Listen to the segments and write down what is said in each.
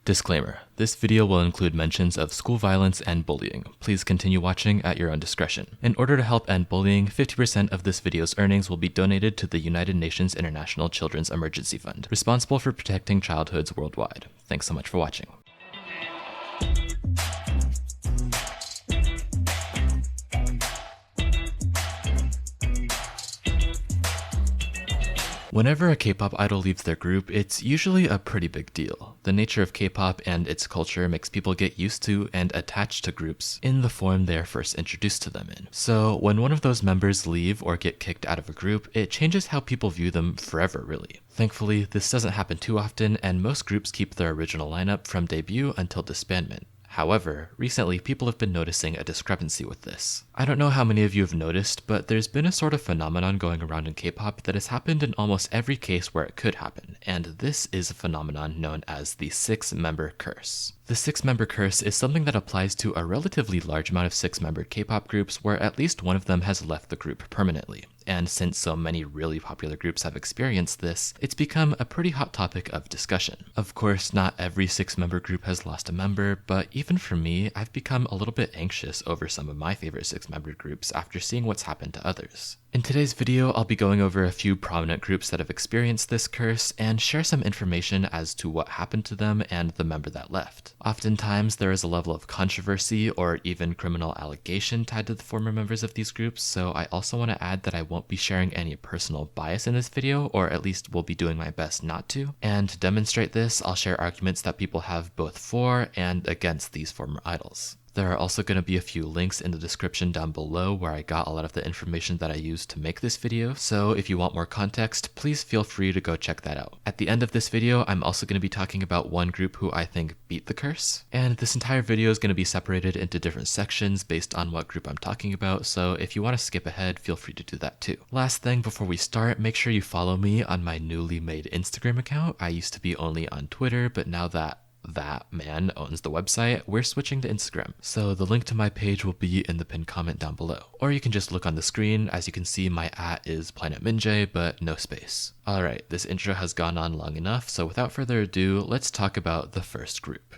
Disclaimer: this video will include mentions of school violence and bullying. Please continue watching at your own discretion. In order to help end bullying, 50% of this video's earnings will be donated to the United Nations International Children's Emergency Fund, responsible for protecting childhoods worldwide. Thanks so much for watching. Whenever a K-pop idol leaves their group, it's usually a pretty big deal. The nature of K-pop and its culture makes people get used to and attached to groups in the form they are first introduced to them in. So when one of those members leave or get kicked out of a group, it changes how people view them forever, really. Thankfully, this doesn't happen too often, and most groups keep their original lineup from debut until disbandment. However, recently people have been noticing a discrepancy with this. I don't know how many of you have noticed, but there's been a sort of phenomenon going around in K-pop that has happened in almost every case where it could happen, and this is a phenomenon known as the 6-member curse. The 6-member curse is something that applies to a relatively large amount of 6-member K-pop groups where at least one of them has left the group permanently. And since so many really popular groups have experienced this, it's become a pretty hot topic of discussion. Of course, not every 6-member group has lost a member, but even for me, I've become a little bit anxious over some of my favorite 6-member groups after seeing what's happened to others. In today's video, I'll be going over a few prominent groups that have experienced this curse and share some information as to what happened to them and the member that left. Oftentimes, there is a level of controversy or even criminal allegation tied to the former members of these groups, so I also want to add that I won't be sharing any personal bias in this video, or at least will be doing my best not to. And to demonstrate this, I'll share arguments that people have both for and against these former idols. There are also going to be a few links in the description down below where I got a lot of the information that I used to make this video, so if you want more context, please feel free to go check that out. At the end of this video, I'm also going to be talking about one group who I think beat the curse, and this entire video is going to be separated into different sections based on what group I'm talking about, so if you want to skip ahead, feel free to do that too. Last thing before we start, make sure you follow me on my newly made Instagram account. I used to be only on Twitter, but now that man owns the website, we're switching to Instagram. So the link to my page will be in the pinned comment down below. Or you can just look on the screen. As you can see, my @ is PlanetMinJ, but no space. Alright, this intro has gone on long enough, so without further ado, let's talk about the first group.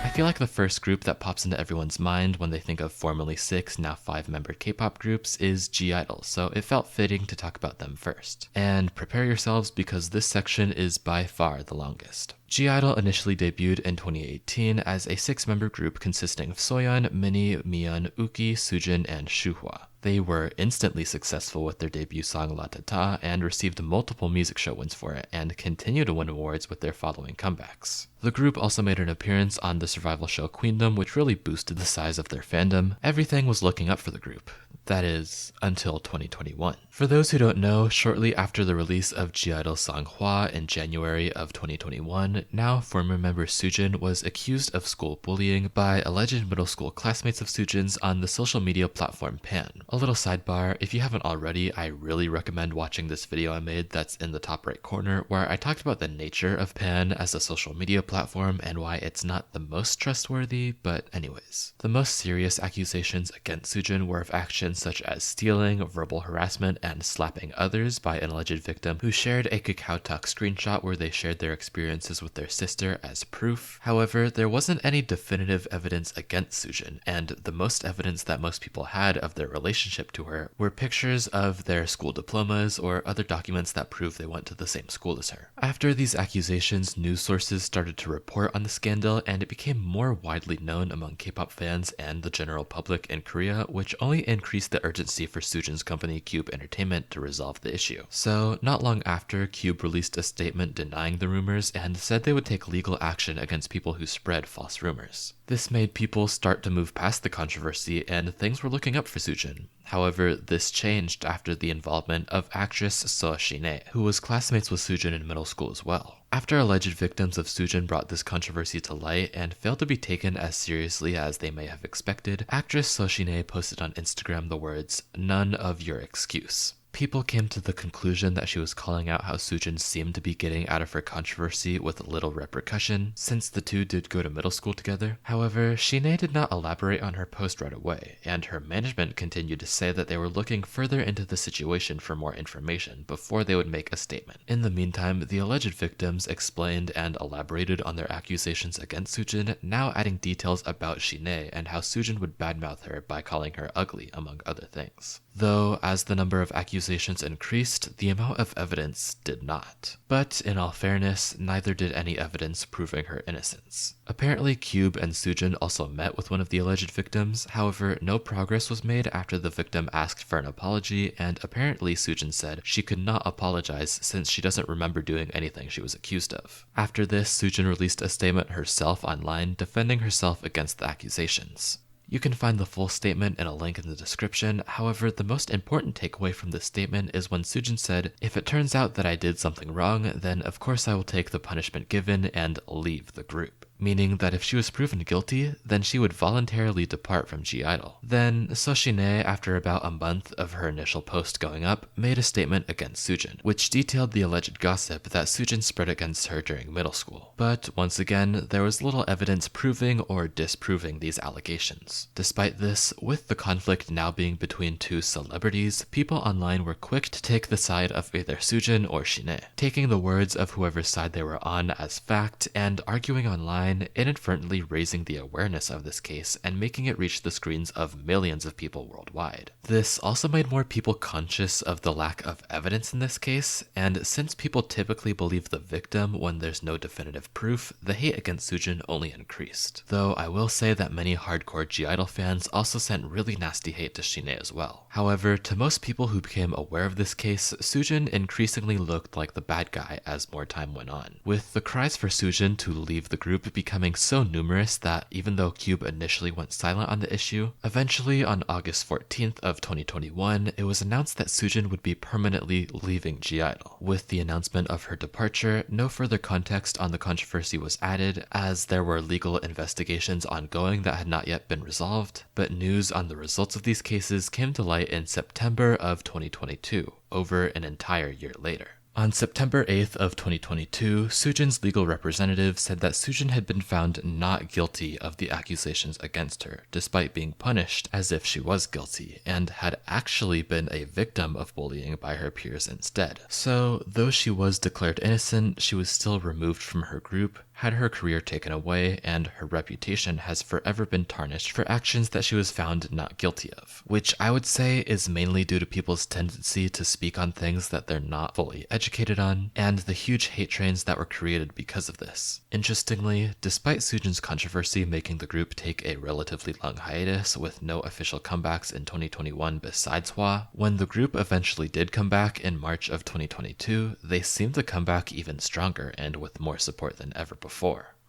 I feel like the first group that pops into everyone's mind when they think of formerly 6, now 5-member K-pop groups is I-dle, so it felt fitting to talk about them first. And prepare yourselves because this section is by far the longest. I-dle initially debuted in 2018 as a 6-member group consisting of Soyeon, Minnie, Miyeon, Uki, Soojin, and Shuhwa. They were instantly successful with their debut song La Ta Ta and received multiple music show wins for it, and continue to win awards with their following comebacks. The group also made an appearance on the survival show Queendom, which really boosted the size of their fandom. Everything was looking up for the group. That is, until 2021. For those who don't know, shortly after the release of I-dle's song Hwa in January of 2021, now former member Soojin was accused of school bullying by alleged middle school classmates of Soojin's on the social media platform Pan. A little sidebar, if you haven't already, I really recommend watching this video I made that's in the top right corner, where I talked about the nature of Pan as a social media platform and why it's not the most trustworthy, but anyways. The most serious accusations against Soojin were of actions such as stealing, verbal harassment, and slapping others by an alleged victim who shared a KakaoTalk screenshot where they shared their experiences with their sister as proof. However, there wasn't any definitive evidence against Soojin, and the most evidence that most people had of their relationship to her were pictures of their school diplomas or other documents that prove they went to the same school as her. After these accusations, news sources started to report on the scandal, and it became more widely known among K-pop fans and the general public in Korea, which only increased the urgency for Soojin's company Cube Entertainment to resolve the issue. So, not long after, Cube released a statement denying the rumors and said they would take legal action against people who spread false rumors. This made people start to move past the controversy, and things were looking up for Soojin. However, this changed after the involvement of actress So Shin-hye, who was classmates with Soojin in middle school as well. After alleged victims of Soojin brought this controversy to light and failed to be taken as seriously as they may have expected, actress So Shin-hye posted on Instagram the words, "None of your excuse." People came to the conclusion that she was calling out how Soojin seemed to be getting out of her controversy with little repercussion, since the two did go to middle school together. However, Shinae did not elaborate on her post right away, and her management continued to say that they were looking further into the situation for more information before they would make a statement. In the meantime, the alleged victims explained and elaborated on their accusations against Soojin, now adding details about Shinae and how Soojin would badmouth her by calling her ugly, among other things. Though, as the number of accusations increased, the amount of evidence did not. But, in all fairness, neither did any evidence proving her innocence. Apparently, Cube and Soojin also met with one of the alleged victims, however, no progress was made after the victim asked for an apology, and apparently Soojin said she could not apologize since she doesn't remember doing anything she was accused of. After this, Soojin released a statement herself online defending herself against the accusations. You can find the full statement in a link in the description. However, the most important takeaway from this statement is when Soojin said, "If it turns out that I did something wrong, then of course I will take the punishment given and leave the group." Meaning that if she was proven guilty, then she would voluntarily depart from I-dle. Then, Shinae, after about a month of her initial post going up, made a statement against Soojin, which detailed the alleged gossip that Soojin spread against her during middle school. But, once again, there was little evidence proving or disproving these allegations. Despite this, with the conflict now being between two celebrities, people online were quick to take the side of either Soojin or Shinae, taking the words of whoever's side they were on as fact and arguing online, inadvertently raising the awareness of this case and making it reach the screens of millions of people worldwide. This also made more people conscious of the lack of evidence in this case, and since people typically believe the victim when there's no definitive proof, the hate against Soojin only increased. Though I will say that many hardcore I-dle fans also sent really nasty hate to Shinae as well. However, to most people who became aware of this case, Soojin increasingly looked like the bad guy as more time went on, with the cries for Soojin to leave the group becoming so numerous that even though Cube initially went silent on the issue, eventually on August 14th of 2021, it was announced that Soojin would be permanently leaving I-dle. With the announcement of her departure, no further context on the controversy was added, as there were legal investigations ongoing that had not yet been resolved, but news on the results of these cases came to light in September of 2022, over an entire year later. On September 8th of 2022, Soojin's legal representative said that Soojin had been found not guilty of the accusations against her, despite being punished as if she was guilty, and had actually been a victim of bullying by her peers instead. So, though she was declared innocent, she was still removed from her group, had her career taken away, and her reputation has forever been tarnished for actions that she was found not guilty of, which I would say is mainly due to people's tendency to speak on things that they're not fully educated on, and the huge hate trains that were created because of this. Interestingly, despite Soojin's controversy making the group take a relatively long hiatus with no official comebacks in 2021 besides I.O.I, when the group eventually did come back in March of 2022, they seemed to come back even stronger and with more support than ever before.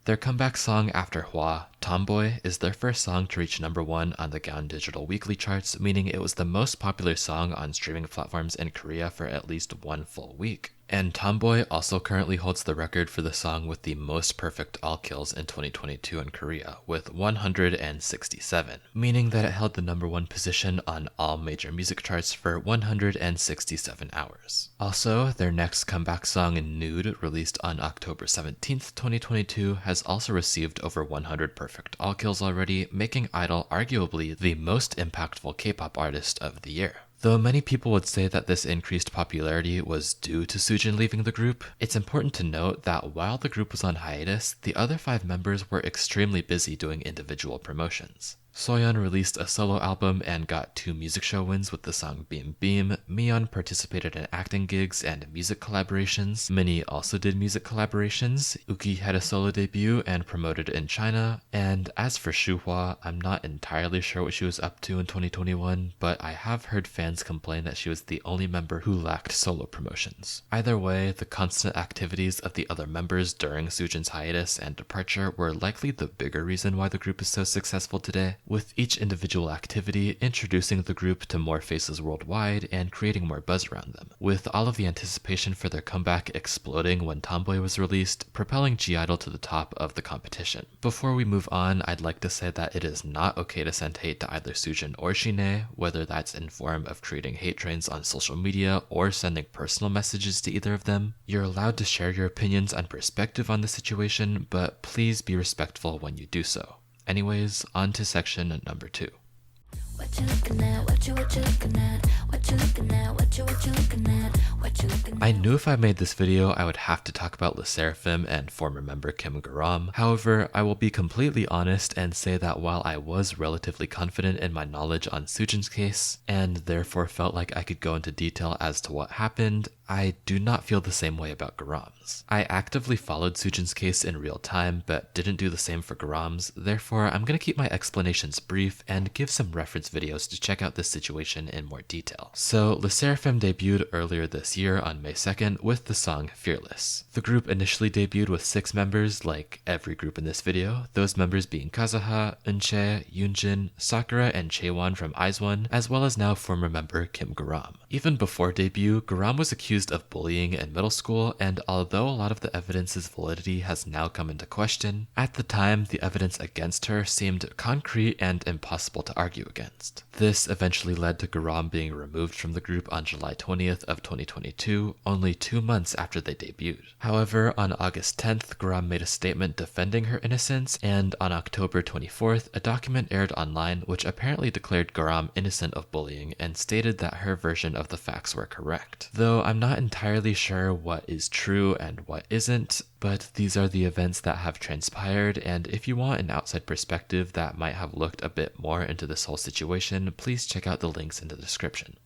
Their comeback song after I.O.I, Tomboy, is their first song to reach #1 on the I.dle Gidle Weeekly charts, meaning it was the most popular song on streaming platforms in Korea for at least one full week. And Tomboy also currently holds the record for the song with the most perfect all kills in 2022 in Korea, with 167, meaning that it held the #1 position on all major music charts for 167 hours. Also, their next comeback song, Nude, released on October 17th, 2022, has also received over 100 perfect all kills already, making I.dle arguably the most impactful K-pop artist of the year. Though many people would say that this increased popularity was due to Soojin leaving the group, it's important to note that while the group was on hiatus, the other 5 members were extremely busy doing individual promotions. Soyeon released a solo album and got 2 music show wins with the song Beam Beam. Miyeon participated in acting gigs and music collaborations. Minnie also did music collaborations. Uki had a solo debut and promoted in China. And as for Shuhwa, I'm not entirely sure what she was up to in 2021, but I have heard fans complain that she was the only member who lacked solo promotions. Either way, the constant activities of the other members during Soojin's hiatus and departure were likely the bigger reason why the group is so successful today. with each individual activity introducing the group to more faces worldwide and creating more buzz around them, with all of the anticipation for their comeback exploding when Tomboy was released, propelling I-dle to the top of the competition. Before we move on, I'd like to say that it is not okay to send hate to either Soojin or Shine, whether that's in form of creating hate trains on social media or sending personal messages to either of them. You're allowed to share your opinions and perspective on the situation, but please be respectful when you do so. Anyways, on to section number 2. What you looking at? What you looking at? What you looking at? What you looking at? What you looking at? I knew if I made this video, I would have to talk about Lesserafim and former member Kim Garam. However, I will be completely honest and say that while I was relatively confident in my knowledge on Soojin's case, and therefore felt like I could go into detail as to what happened, I do not feel the same way about Garam's. I actively followed Soojin's case in real time, but didn't do the same for Garam's, therefore I'm going to keep my explanations brief and give some reference videos to check out this situation in more detail. So, Lesserafim debuted earlier this year on May 2nd with the song Fearless. The group initially debuted with 6 members, like every group in this video, those members being Kazuha, Eunchae, Yoonjin, Sakura, and Chaewon from ITZY, as well as now former member Kim Garam. Even before debut, Garam was accused of bullying in middle school, and although a lot of the evidence's validity has now come into question, at the time the evidence against her seemed concrete and impossible to argue against. This eventually led to Garam being removed from the group on July 20th of 2022, only 2 months after they debuted. However, on August 10th, Garam made a statement defending her innocence, and on October 24th, a document aired online which apparently declared Garam innocent of bullying and stated that her version of the facts were correct. Though I'm not entirely sure what is true and what isn't, but these are the events that have transpired, and if you want an outside perspective that might have looked a bit more into this whole situation, please check out the links in the description.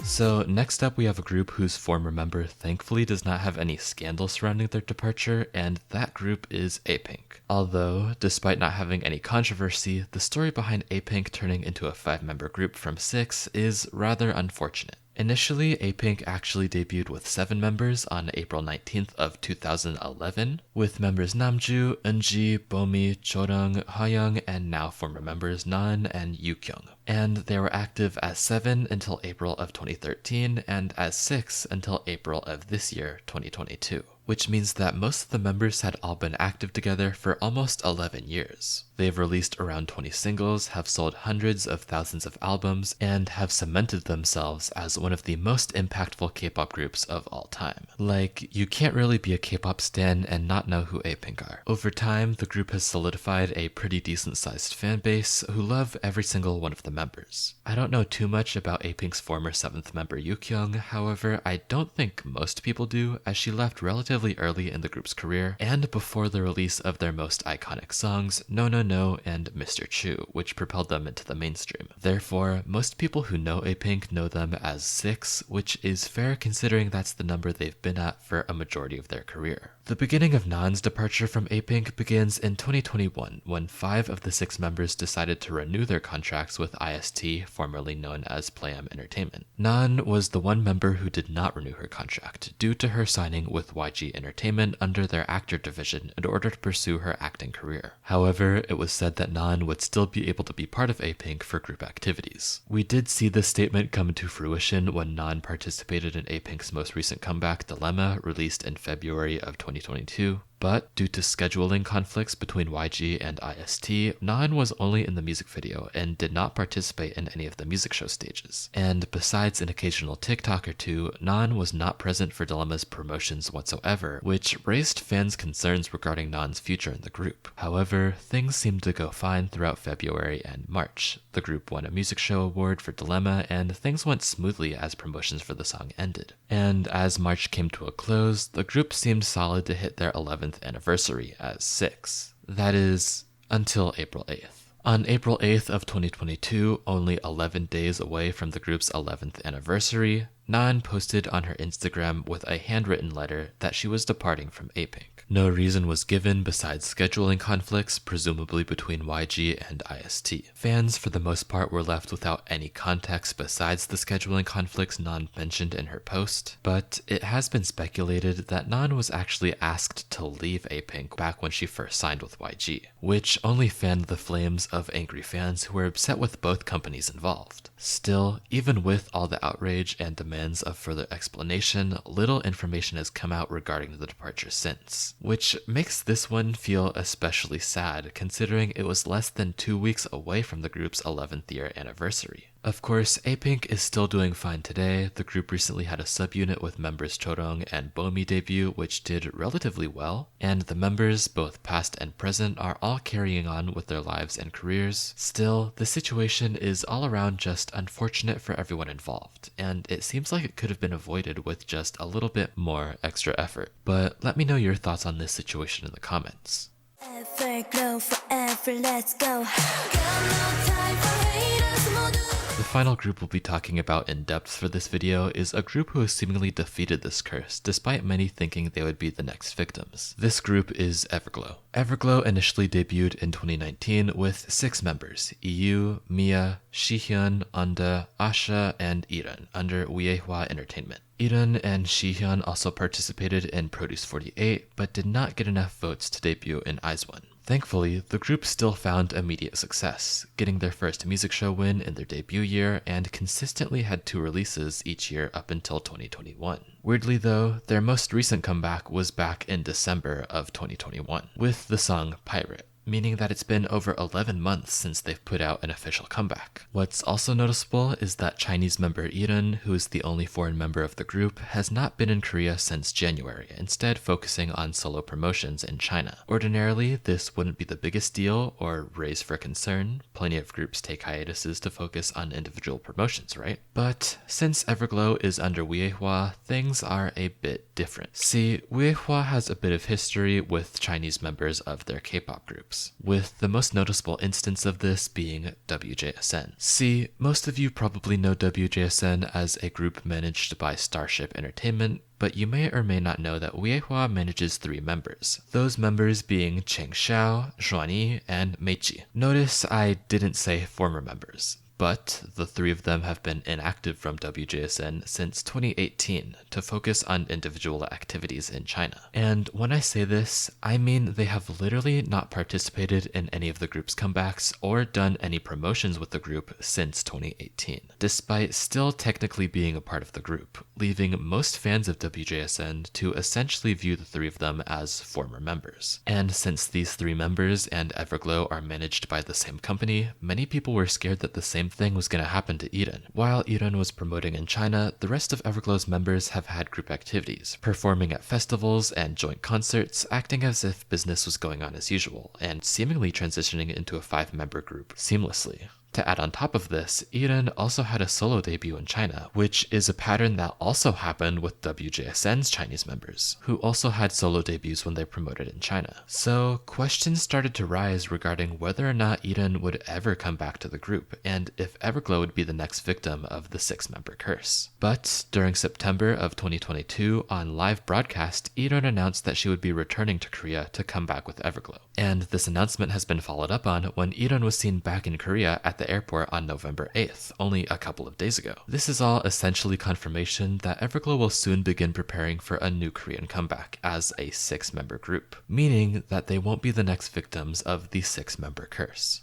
So next up we have a group whose former member thankfully does not have any scandal surrounding their departure, and that group is APINK. Although, despite not having any controversy, the story behind APINK turning into a 5-member group from 6 is rather unfortunate. Initially, APINK actually debuted with 7 members on April 19th of 2011, with members Namju, Eunji, Bomi, Chorung, Hayoung, and now former members Naeun and Yukyung. And they were active as 7 until April of 2013, and as 6 until April of this year, 2022. Which means that most of the members had all been active together for almost 11 years. They've released around 20 singles, have sold hundreds of thousands of albums, and have cemented themselves as one of the most impactful K-pop groups of all time. Like, you can't really be a K-pop stan and not know who APINK are. Over time, the group has solidified a pretty decent-sized fan base who love every single one of the members. I don't know too much about APINK's former 7th member Yukyung, however, I don't think most people do, as she left relatively early in the group's career, and before the release of their most iconic songs, No No No and Mr. Chu, which propelled them into the mainstream. Therefore, most people who know APINK know them as 6, which is fair considering that's the number they've been at for a majority of their career. The beginning of Naeun's departure from APINK begins in 2021, when 5 of the 6 members decided to renew their contracts with IST, formerly known as Playam Entertainment. Naeun was the one member who did not renew her contract, due to her signing with YG Entertainment under their actor division in order to pursue her acting career. However, it was said that Naeun would still be able to be part of APINK for group activities. We did see this statement come to fruition when Naeun participated in APINK's most recent comeback, Dilemma, released in February of 2022. But due to scheduling conflicts between YG and IST, Naeun was only in the music video and did not participate in any of the music show stages. And besides an occasional TikTok or two, Naeun was not present for Dilemma's promotions whatsoever, which raised fans' concerns regarding Naeun's future in the group. However, things seemed to go fine throughout February and March. The group won a music show award for Dilemma, and things went smoothly as promotions for the song ended. And as March came to a close, the group seemed solid to hit their 11th anniversary as 6. That is, until April 8th. On April 8th of 2022, only 11 days away from the group's 11th anniversary, Naeun posted on her Instagram with a handwritten letter that she was departing from APINK. No reason was given besides scheduling conflicts, presumably between YG and IST. Fans, for the most part, were left without any context besides the scheduling conflicts Naeun mentioned in her post, but it has been speculated that Naeun was actually asked to leave APINK back when she first signed with YG, which only fanned the flames of angry fans who were upset with both companies involved. Still, even with all the outrage and demands of further explanation, little information has come out regarding the departure since, which makes this one feel especially sad considering it was less than 2 weeks away from the group's 11th year anniversary. Of course, APINK is still doing fine today. The group recently had a subunit with members Chorong and Bomi debut, which did relatively well, and the members, both past and present, are all carrying on with their lives and careers. Still, the situation is all around just unfortunate for everyone involved, and it seems like it could have been avoided with just a little bit more extra effort. But let me know your thoughts on this situation in the comments. Everglow forever, let's go. Got no time for haters, 모두. The final group we'll be talking about in depth for this video is a group who has seemingly defeated this curse, despite many thinking they would be the next victims. This group is Everglow. Everglow initially debuted in 2019 with 6 members, IU, Mia, Shihyun, Anda, Asha, and Yiren, under VIVIZ Entertainment. Yiren and Shihyun also participated in Produce 48, but did not get enough votes to debut in ITZY. Thankfully, the group still found immediate success, getting their first music show win in their debut year and consistently had 2 releases each year up until 2021. Weirdly though, their most recent comeback was back in December of 2021, with the song Pirate, meaning that it's been over 11 months since they've put out an official comeback. What's also noticeable is that Chinese member Yiren, who is the only foreign member of the group, has not been in Korea since January, instead focusing on solo promotions in China. Ordinarily, this wouldn't be the biggest deal or raise for concern. Plenty of groups take hiatuses to focus on individual promotions, right? But since Everglow is under VIVIZ, things are a bit different. See, VIVIZ has a bit of history with Chinese members of their K-pop groups, with the most noticeable instance of this being WJSN. See, most of you probably know WJSN as a group managed by Starship Entertainment, but you may or may not know that VIVIZ manages 3 members, those members being Cheng Xiao, Zhuani, and Meki. Notice I didn't say former members, but the 3 of them have been inactive from WJSN since 2018 to focus on individual activities in China. And when I say this, I mean they have literally not participated in any of the group's comebacks or done any promotions with the group since 2018, despite still technically being a part of the group, leaving most fans of WJSN to essentially view the 3 of them as former members. And since these 3 members and Everglow are managed by the same company, many people were scared that the same thing was going to happen to Yiren. While Yiren was promoting in China, the rest of Everglow's members have had group activities, performing at festivals and joint concerts, acting as if business was going on as usual, and seemingly transitioning into a 5-member group seamlessly. To add on top of this, Yiren also had a solo debut in China, which is a pattern that also happened with WJSN's Chinese members, who also had solo debuts when they promoted in China. So questions started to rise regarding whether or not Yiren would ever come back to the group, and if Everglow would be the next victim of the 6-member curse. But during September of 2022, on live broadcast, Yiren announced that she would be returning to Korea to come back with Everglow. And this announcement has been followed up on when Yiren was seen back in Korea at the airport on November 8th, only a couple of days ago. This is all essentially confirmation that Everglow will soon begin preparing for a new Korean comeback as a 6-member group, meaning that they won't be the next victims of the 6-member curse.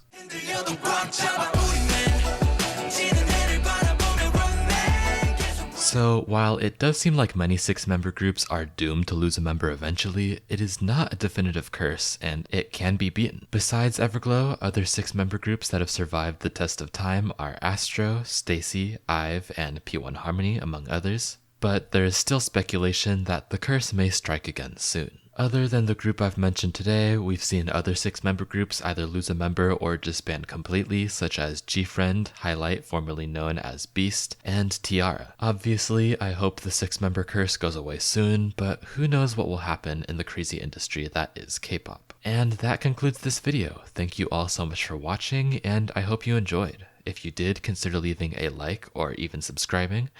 So while it does seem like many 6-member groups are doomed to lose a member eventually, it is not a definitive curse and it can be beaten. Besides Everglow, other 6-member groups that have survived the test of time are Astro, StayC, IVE, and P1 Harmony, among others. But there is still speculation that the curse may strike again soon. Other than the group I've mentioned today, we've seen other 6-member groups either lose a member or disband completely, such as G-Friend, Highlight, formerly known as Beast, and Tiara. Obviously, I hope the 6-member curse goes away soon, but who knows what will happen in the crazy industry that is K-pop. And that concludes this video. Thank you all so much for watching, and I hope you enjoyed. If you did, consider leaving a like or even subscribing.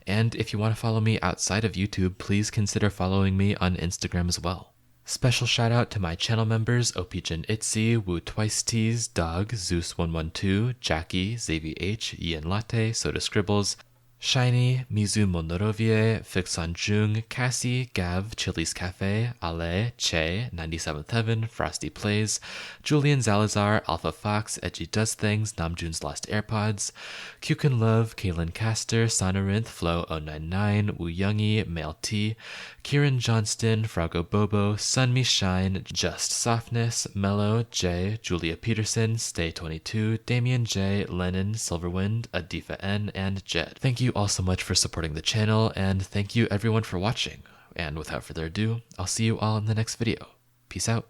And if you want to follow me outside of YouTube, please consider following me on Instagram as well. Special shout out to my channel members Opijin ITZY, Woo Twice Tees, Dog, Zeus112, Jackie, XavierH, Ian Latte, Soda Scribbles, Shiny, Mizu Monorovie, Fixon Jung, Cassie, Gav, Chili's Cafe, Ale, Che, 97th Heaven, Frosty Plays, Julian Zalazar, Alpha Fox, Edgy Does Things, Namjoon's Lost AirPods, Kukin Love, Kaylin Caster, Sonorinth, Flo099, Woo Youngie, Male T, Kieran Johnston, Frago Bobo, Sunmi Shine, Just Softness, Mellow, J, Julia Peterson, Stay22, Damien J, Lennon, Silverwind, Adifa N, and Jed. Thank you all so much for supporting the channel, and thank you everyone for watching. And without further ado, I'll see you all in the next video. Peace out.